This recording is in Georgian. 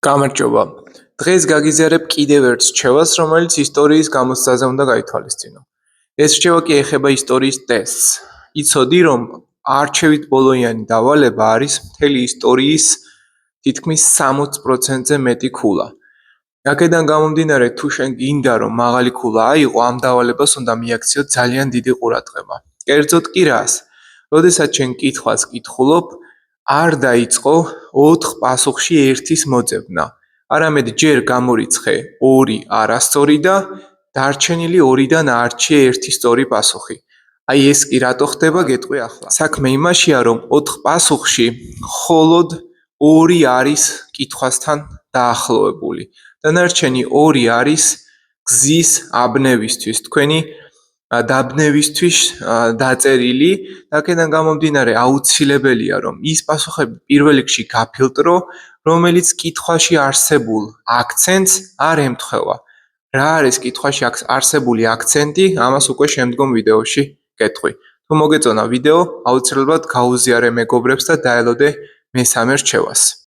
გამარჯობა. დღეს გაგიზიარებ კიდევ ერთ რჩევას, რომელიც ისტორიის გამოცდაზე უნდა გაითვალისწინო. ეს რჩევა კი ეხება ისტორიის ტესტს. იცოდი, რომ არჩევით ბოლოიანი დავალება არის მთელი ისტორიის თითქმის 60%-ზე მეტი ქულა. აქედან გამომდინარე, თუ შენ გინდა რომ მაღალი ქულა აიღო, ამ დავალებას უნდა მიაქციო ძალიან დიდი ყურადღება. კერძოდ კი რას? როდესაც შენ კითხვას კითხულობ, არ დაიწყო 4 პასუხში ერთის მოძებნა. არამედ ჯერ გამორიცხე 2 არასწორი და დარჩენილი 2-დან არჩიე ერთი სწორი პასუხი. აი ეს კი რატო ხდება, გეტყვი ახლა. საქმე იმაშია, რომ 4 პასუხში მხოლოდ 2 არის კითხვასთან დაახლოებული. დანარჩენი 2 არის გზის აბნევისთვის, თქვენი დაბნევისთვის დაწერილი. აქედან გამომდინარე, აუცილებელია, რომ ის პასუხები პირველ რიგში გაფილტრო, რომელიც კითხვაში არსებულ აქცენტს არ ემთხვევა. რა არის კითხვაში არსებული აქცენტი, ამას უკვე შემდგომ ვიდეოში გეტყვი. თუ მოგეწონა ვიდეო, აუცილებლად გაუზიარე მეგობრებს და დაელოდე მესამე რჩევას.